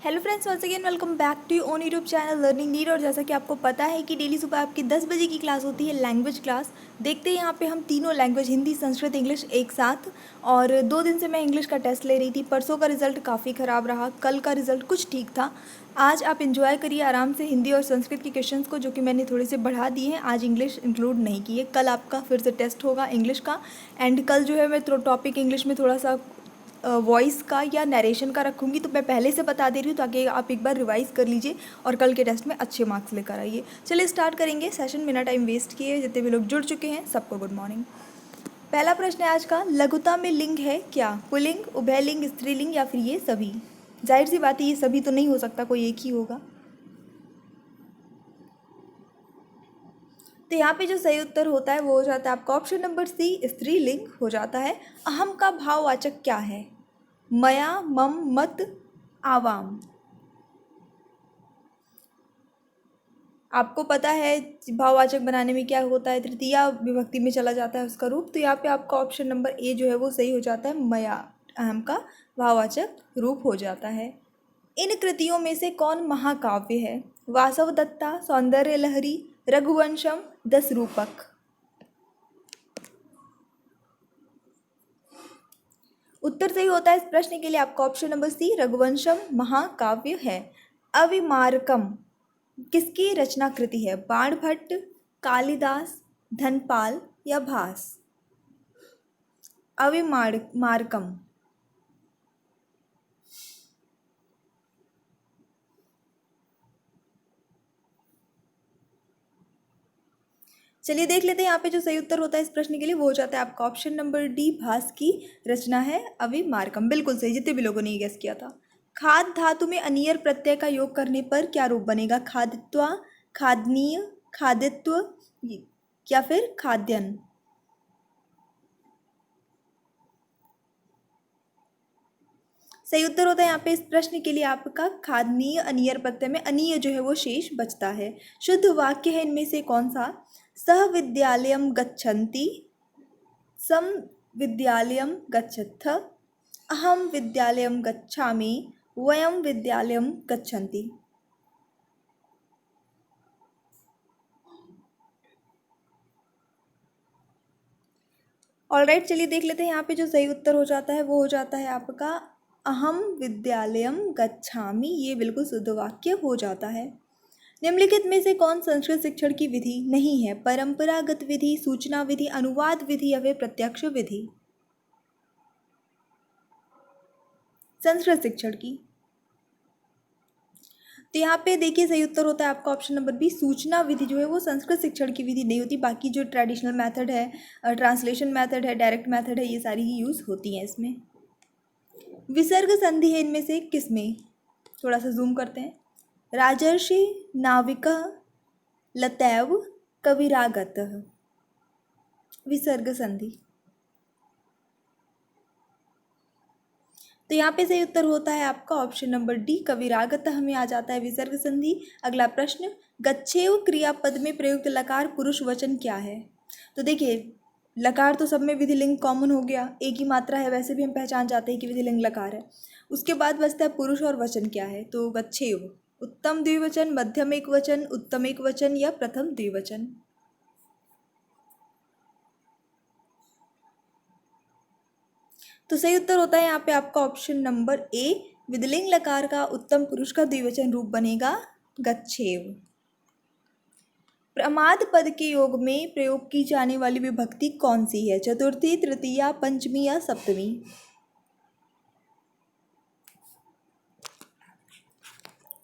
Hello friends, once again welcome back to own YouTube channel learning need. और जैसा कि आपको पता है कि डेली सुबह आपकी 10 बजे की क्लास होती है लैंग्वेज क्लास। देखते हैं यहाँ पे हम तीनों लैंग्वेज हिंदी संस्कृत इंग्लिश एक साथ। और 2 दिन से मैं इंग्लिश का टेस्ट ले रही थी। परसों का रिजल्ट काफ़ी ख़राब रहा, कल का रिजल्ट कुछ ठीक था। आज आप इन्जॉय करिए आराम से हिंदी और संस्कृत के क्वेश्चंस को, जो कि मैंने थोड़े से बढ़ा दिए हैं। आज इंग्लिश इंक्लूड नहीं किए। कल आपका फिर से टेस्ट होगा इंग्लिश का। एंड कल जो है मैं टॉपिक इंग्लिश में थोड़ा सा वॉइस का या नरेशन का रखूँगी, तो मैं पहले से बता दे रही हूँ ताकि आप एक बार रिवाइज कर लीजिए और कल के टेस्ट में अच्छे मार्क्स लेकर आइए। चलिए स्टार्ट करेंगे सेशन, बिना टाइम वेस्ट किए। जितने भी लोग जुड़ चुके हैं सबको गुड मॉर्निंग। पहला प्रश्न है आज का, लघुता में लिंग है क्या? पुल्लिंग, उभयलिंग, स्त्रीलिंग या फिर ये सभी? जाहिर सी बात है ये सभी तो नहीं हो सकता, कोई एक ही होगा। तो यहाँ पे जो सही उत्तर होता है वो हो जाता है आपका ऑप्शन नंबर सी, स्त्रीलिंग हो जाता है। अहम का भाववाचक क्या है? मया, मम, मत, आवाम। आपको पता है भाववाचक बनाने में क्या होता है, तृतीया विभक्ति में चला जाता है उसका रूप। तो यहाँ पे आपका ऑप्शन नंबर ए जो है वो सही हो जाता है, मया अहम का भाववाचक रूप हो जाता है। इन कृतियों में से कौन महाकाव्य है? वासवदत्ता, सौंदर्य लहरी, रघुवंशम, 10 रूपक। उत्तर सही होता है इस प्रश्न के लिए आपका ऑप्शन नंबर सी, रघुवंशम महाकाव्य है। अविमारकम किसकी रचना कृति है? बाणभट्ट, कालिदास, धनपाल या भास? अविमारकम। चलिए देख लेते हैं यहाँ पे जो सही उत्तर होता है इस प्रश्न के लिए वो हो जाता है आपका ऑप्शन नंबर डी, भास की रचना है अविमारकम। बिल्कुल सही, जितने भी लोगों ने ये गेस किया था। खाद धातु में अनियर प्रत्यय का योग करने पर क्या रूप बनेगा? खादित्वा, खादनीय, खादित्व या फिर खाद्यन? सही उत्तर होता है यहाँ पे इस प्रश्न के लिए आपका खादनीय। अनियर प्रत्यय में अनीय जो है वो शेष बचता है। शुद्ध वाक्य है इनमें से कौन सा? सह विद्यालयम गच्छन्ति, सम विद्यालयम गच्छथ, अहम विद्यालयम गच्छामि, वयम विद्यालयम गच्छन्ति। ऑलराइट, चलिए देख लेते हैं यहाँ पे जो सही उत्तर हो जाता है वो हो जाता है आपका अहम विद्यालयम गच्छामि। ये बिल्कुल शुद्ध वाक्य हो जाता है। निम्नलिखित में से कौन संस्कृत शिक्षण की विधि नहीं है? परंपरागत विधि, सूचना विधि, अनुवाद विधि या फिर प्रत्यक्ष विधि? संस्कृत शिक्षण की। तो यहाँ पे देखिए सही उत्तर होता है आपका ऑप्शन नंबर बी, सूचना विधि जो है वो संस्कृत शिक्षण की विधि नहीं होती। बाकी जो ट्रेडिशनल मेथड है, ट्रांसलेशन मेथड है, डायरेक्ट मेथड है, ये सारी ही यूज़ होती हैं इसमें। विसर्ग संधि है इनमें से किसमें? थोड़ा सा जूम करते हैं। राजर्षि, नाविक, लतैव, कविरागत। विसर्ग संधि। तो यहाँ पे सही उत्तर होता है आपका ऑप्शन नंबर डी, कविरागत हमें आ जाता है विसर्ग संधि। अगला प्रश्न, गच्छेव क्रियापद में प्रयुक्त लकार पुरुष वचन क्या है? तो देखिए लकार तो सब में विधिलिंग कॉमन हो गया, एक ही मात्रा है, वैसे भी हम पहचान जाते हैं कि विधिलिंग लकार है। उसके बाद बचता है पुरुष और वचन क्या है? तो गच्छेव उत्तम द्विवचन, मध्यम एक वचन, उत्तम एक वचन या प्रथम द्विवचन? तो सही उत्तर होता है यहाँ पे आपका ऑप्शन नंबर ए, विधिलिंग लकार का उत्तम पुरुष का द्विवचन रूप बनेगा गच्छेव। प्रमाद पद के योग में प्रयोग की जाने वाली विभक्ति कौन सी है? चतुर्थी, तृतीया, पंचमी या सप्तमी?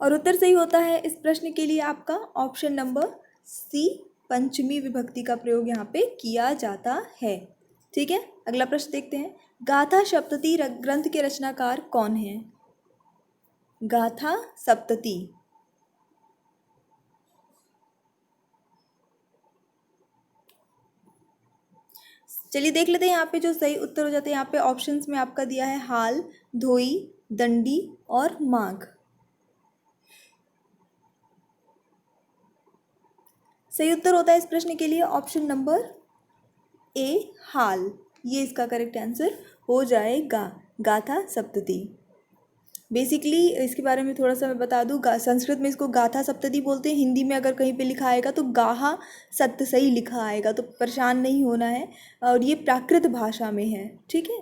और उत्तर सही होता है इस प्रश्न के लिए आपका ऑप्शन नंबर सी, पंचमी विभक्ति का प्रयोग यहाँ पे किया जाता है। ठीक है, अगला प्रश्न देखते हैं। गाथा सप्तती ग्रंथ के रचनाकार कौन है? गाथा सप्तती। चलिए देख लेते हैं यहाँ पे जो सही उत्तर हो जाते हैं। यहाँ पे ऑप्शंस में आपका दिया है हाल, धोई, दंडी और माघ। सही उत्तर होता है इस प्रश्न के लिए ऑप्शन नंबर ए, हाल। ये इसका करेक्ट आंसर हो जाएगा, गाथा सप्तती। बेसिकली इसके बारे में थोड़ा सा मैं बता दूँ। संस्कृत में इसको गाथा सप्तती बोलते हैं। हिंदी में अगर कहीं पे लिखा आएगा तो गाहा सत्य सही लिखा आएगा, तो परेशान नहीं होना है। और ये प्राकृत भाषा में है, ठीक है।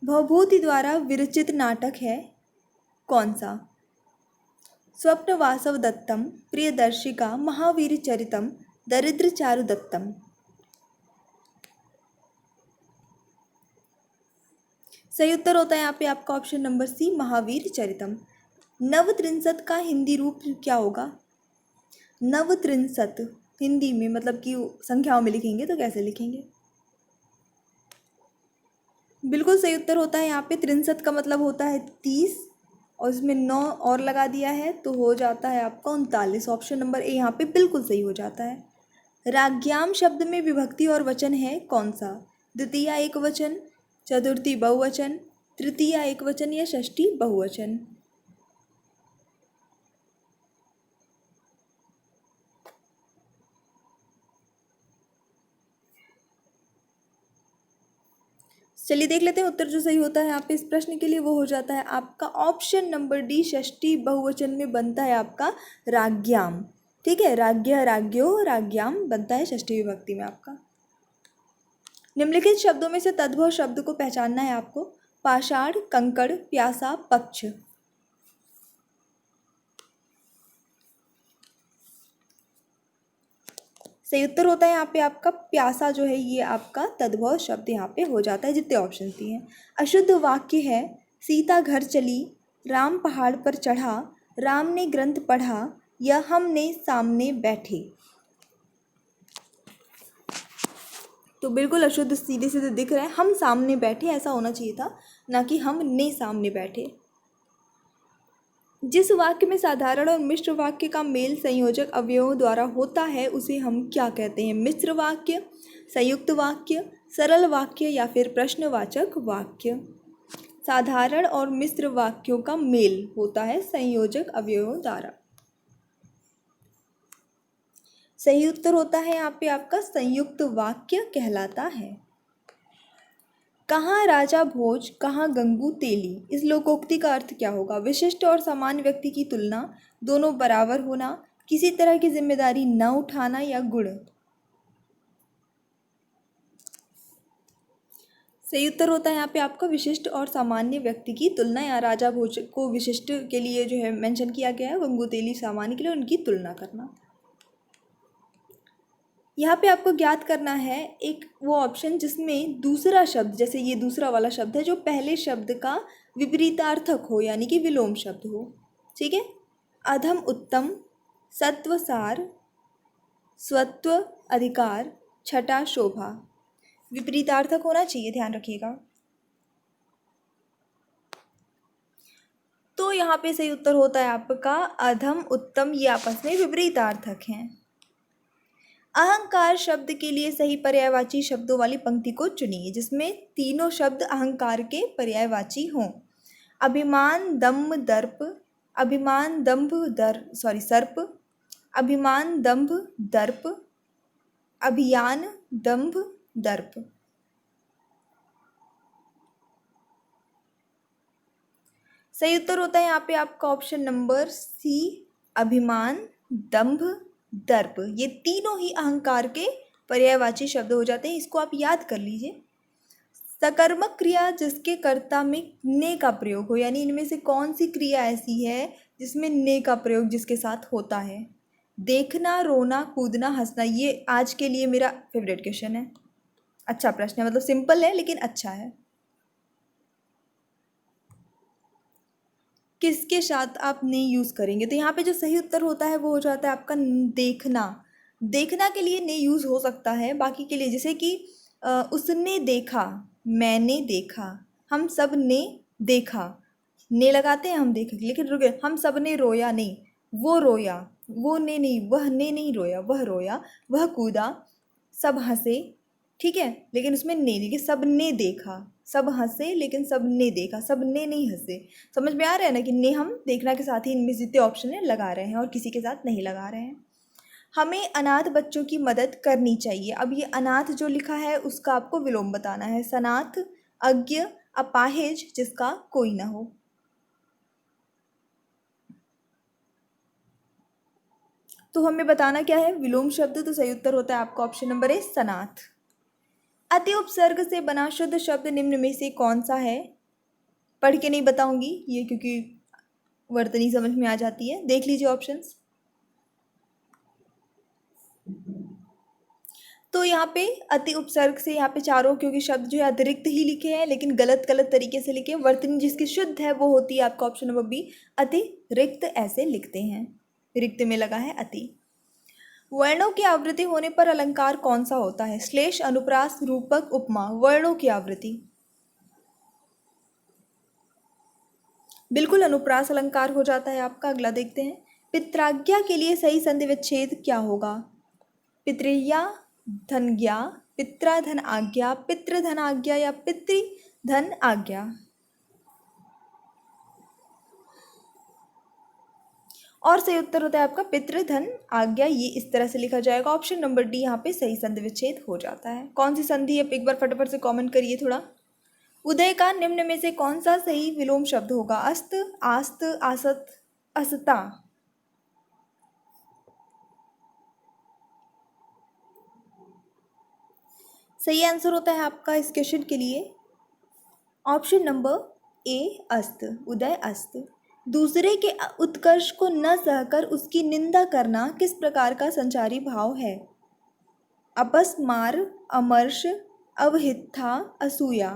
भवभूति द्वारा विरचित नाटक है कौन सा? स्वप्न वासव दत्तम, प्रियदर्शिका, महावीर चरितम, दरिद्र चारु दत्तम। सही उत्तर होता है यहाँ पे आपका ऑप्शन नंबर सी, महावीर चरितम। नवत्रिंशत का हिंदी रूप क्या होगा? नवत्रिंशत हिंदी में मतलब कि संख्याओं में लिखेंगे तो कैसे लिखेंगे? बिल्कुल सही उत्तर होता है यहाँ पे। त्रिंशत का मतलब होता है 30, और इसमें 9 और लगा दिया है तो हो जाता है आपका 39। ऑप्शन नंबर ए यहाँ पे बिल्कुल सही हो जाता है। राज्ञाम शब्द में विभक्ति और वचन है कौन सा? द्वितीया एक वचन, चतुर्थी बहुवचन, तृतीया एक वचन या षष्ठी बहुवचन। चलिए देख लेते हैं उत्तर जो सही होता है यहाँ पे इस प्रश्न के लिए, वो हो जाता है आपका ऑप्शन नंबर डी, षष्ठी बहुवचन में बनता है आपका राज्ञाम। ठीक है, राज्ञ, राज्ञो, राज्ञाम बनता है षष्ठी विभक्ति में आपका। निम्नलिखित शब्दों में से तद्भव शब्द को पहचानना है आपको। पाषाण, कंकड़, प्यासा, पक्ष। सही उत्तर होता है यहाँ पे आपका प्यासा जो है, ये आपका तद्भव शब्द यहाँ पे हो जाता है जितने ऑप्शन दिए हैं। अशुद्ध वाक्य है सीता घर चली, राम पहाड़ पर चढ़ा, राम ने ग्रंथ पढ़ा, या हमने सामने बैठे। तो बिल्कुल अशुद्ध सीधे सीधे दिख रहा है, हम सामने बैठे ऐसा होना चाहिए था, ना कि हमने सामने बैठे। जिस वाक्य में साधारण और मिश्र वाक्य का मेल संयोजक अवयवों द्वारा होता है उसे हम क्या कहते हैं? मिश्र वाक्य, संयुक्त वाक्य, सरल वाक्य या फिर प्रश्नवाचक वाक्य। साधारण और मिश्र वाक्यों का मेल होता है संयोजक अवयवों द्वारा। सही उत्तर होता है यहाँ पे आपका संयुक्त वाक्य कहलाता है। कहाँ राजा भोज, कहाँ गंगू तेली, इस लोकोक्ति का अर्थ क्या होगा? विशिष्ट और सामान्य व्यक्ति की तुलना, दोनों बराबर होना, किसी तरह की जिम्मेदारी न उठाना या गुण। सही उत्तर होता है यहाँ पे आपका विशिष्ट और सामान्य व्यक्ति की तुलना, या राजा भोज को विशिष्ट के लिए जो है मेंशन किया गया है, गंगू तेली सामान्य के लिए उनकी तुलना करना। यहाँ पे आपको ज्ञात करना है एक वो ऑप्शन जिसमें दूसरा शब्द, जैसे ये दूसरा वाला शब्द है, जो पहले शब्द का विपरीतार्थक हो, यानी कि विलोम शब्द हो। ठीक है, अधम उत्तम, सत्व सार, स्वत्व अधिकार, छठा शोभा। विपरीतार्थक होना चाहिए, ध्यान रखिएगा। तो यहाँ पे सही उत्तर होता है आपका अधम उत्तम, ये आपस में विपरीतार्थक हैं। अहंकार शब्द के लिए सही पर्यायवाची शब्दों वाली पंक्ति को चुनिए जिसमें तीनों शब्द अहंकार के पर्यायवाची हों। अभिमान दम्भ दर्प, अभिमान दम्भ सर्प, अभिमान दम्भ दर्प, अभियान दम्भ दर्प। सही उत्तर होता है यहाँ पे आपका ऑप्शन नंबर सी, अभिमान दम्भ दर्प। ये तीनों ही अहंकार के पर्यायवाची शब्द हो जाते हैं, इसको आप याद कर लीजिए। सकर्मक क्रिया जिसके कर्ता में ने का प्रयोग हो, यानी इनमें से कौन सी क्रिया ऐसी है जिसमें ने का प्रयोग जिसके साथ होता है? देखना, रोना, कूदना, हंसना। ये आज के लिए मेरा फेवरेट क्वेश्चन है। अच्छा प्रश्न है, मतलब सिंपल है लेकिन अच्छा है। किसके साथ आप ने यूज़ करेंगे? तो यहाँ पे जो सही उत्तर होता है वो हो जाता है आपका देखना। देखना के लिए ने यूज़ हो सकता है, बाकी के लिए जैसे कि उसने देखा, मैंने देखा, हम सब ने देखा, ने लगाते हैं हम देखें, लेकिन रुके, हम सब ने रोया नहीं, वो रोया, वो ने नहीं, वह ने नहीं रोया, वह रोया, वह कूदा, सब हंसे। ठीक है, लेकिन उसमें ने, लेकिन सब ने देखा, सब हंसे लेकिन सब ने देखा, सब ने नहीं हंसे। समझ में आ रहा है ना कि ने हम देखना के साथ ही इनमें जितने ऑप्शन है लगा रहे हैं और किसी के साथ नहीं लगा रहे हैं। हमें अनाथ बच्चों की मदद करनी चाहिए। अब ये अनाथ जो लिखा है उसका आपको विलोम बताना है। सनाथ, अज्ञ, अपाहिज जिसका कोई ना हो। तो हमें बताना क्या है, विलोम शब्द। तो सही उत्तर होता है आपका ऑप्शन नंबर ए, सनाथ। अति उपसर्ग से बना शुद्ध शब्द निम्न में से कौन सा है? पढ़ के नहीं बताऊंगी ये, क्योंकि वर्तनी समझ में आ जाती है। देख लीजिए ऑप्शंस। तो यहाँ पे अति उपसर्ग से यहाँ पे चारों क्योंकि शब्द जो है अतिरिक्त ही लिखे हैं, लेकिन गलत गलत तरीके से लिखे हैं। वर्तनी जिसकी शुद्ध है वो होती है आपका ऑप्शन नंबर बी, अतिरिक्त ऐसे लिखते हैं, रिक्त में लगा है अति। वर्णों की आवृत्ति होने पर अलंकार कौन सा होता है? श्लेष, अनुप्रास, रूपक, उपमा। वर्णों की आवृत्ति बिल्कुल अनुप्रास अलंकार हो जाता है आपका। अगला देखते हैं, पित्राज्ञा के लिए सही संधि विच्छेद क्या होगा? पितृया धनज्ञा, पित्रा धन आज्ञा, पितृधन आज्ञा या पितृधन आज्ञा। और सही उत्तर होता है आपका पितृधन आज्ञा। ये इस तरह से लिखा जाएगा, ऑप्शन नंबर डी यहाँ पे सही संधि विच्छेद हो जाता है। कौन सी संधि है एक बार फटाफट से कमेंट करिए थोड़ा। उदय का निम्न में से कौन सा सही विलोम शब्द होगा? अस्त, आस्त, आसत, असता। सही आंसर होता है आपका इस क्वेश्चन के लिए ऑप्शन नंबर ए, अस्त। उदय अस्त। दूसरे के उत्कर्ष को न सहकर उसकी निंदा करना किस प्रकार का संचारी भाव है? अपस्मार, अमर्ष, अवहिथा, असूया।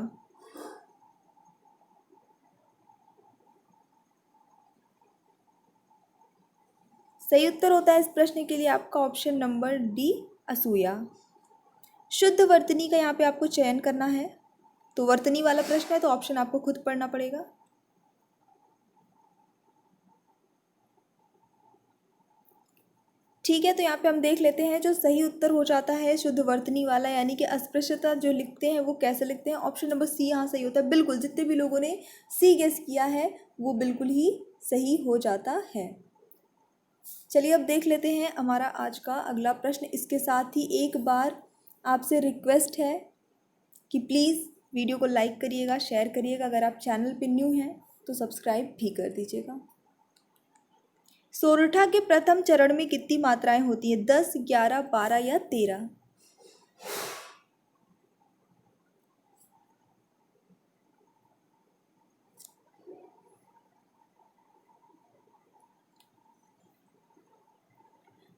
सही उत्तर होता है इस प्रश्न के लिए आपका ऑप्शन नंबर डी, असूया। शुद्ध वर्तनी का यहाँ पे आपको चयन करना है। तो वर्तनी वाला प्रश्न है तो ऑप्शन आपको खुद पढ़ना पड़ेगा। ठीक है, तो यहाँ पे हम देख लेते हैं जो सही उत्तर हो जाता है शुद्ध वर्तनी वाला, यानी कि अस्पृश्यता जो लिखते हैं वो कैसे लिखते हैं। ऑप्शन नंबर सी यहाँ सही होता है। बिल्कुल जितने भी लोगों ने सी गेस किया है वो बिल्कुल ही सही हो जाता है। चलिए अब देख लेते हैं हमारा आज का अगला प्रश्न। इसके साथ ही एक बार आपसे रिक्वेस्ट है कि प्लीज़ वीडियो को लाइक करिएगा, शेयर करिएगा। अगर आप चैनल पे न्यू हैं तो सब्सक्राइब भी कर दीजिएगा। सोरठा के प्रथम चरण में कितनी मात्राएं होती है? 10, 11, 12 या 13?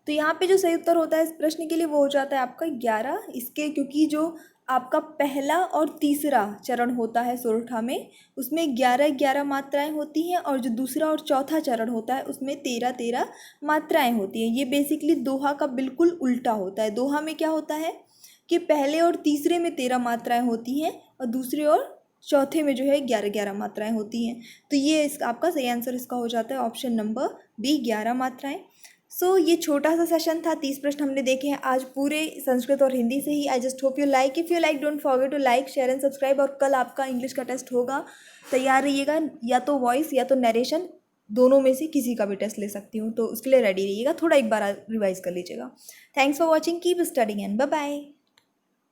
तो यहाँ पे जो सही उत्तर होता है इस प्रश्न के लिए वो हो जाता है आपका 11। इसके क्योंकि जो आपका पहला और तीसरा चरण होता है सोरठा में, उसमें 11-11 मात्राएं होती हैं, और जो दूसरा और चौथा चरण होता है उसमें 13-13 मात्राएं होती हैं। ये बेसिकली दोहा का बिल्कुल उल्टा होता है। दोहा में क्या होता है कि पहले और तीसरे में 13 मात्राएं होती हैं और दूसरे और चौथे में जो है 11-11 मात्राएं होती हैं। तो ये इसका आपका सही आंसर इसका हो जाता है ऑप्शन नंबर बी, 11 मात्राएं। सो ये छोटा सा सेशन था, 30 प्रश्न हमने देखे हैं आज पूरे संस्कृत और हिंदी से ही। I just hope you like. If you like don't forget to like, share and subscribe. और कल आपका इंग्लिश का टेस्ट होगा, तैयार रहिएगा। या तो वॉइस या तो नरेशन, दोनों में से किसी का भी टेस्ट ले सकती हूँ, तो उसके लिए रेडी रहिएगा। थोड़ा एक बार रिवाइज कर लीजिएगा। Thanks for watching, keep studying and bye bye.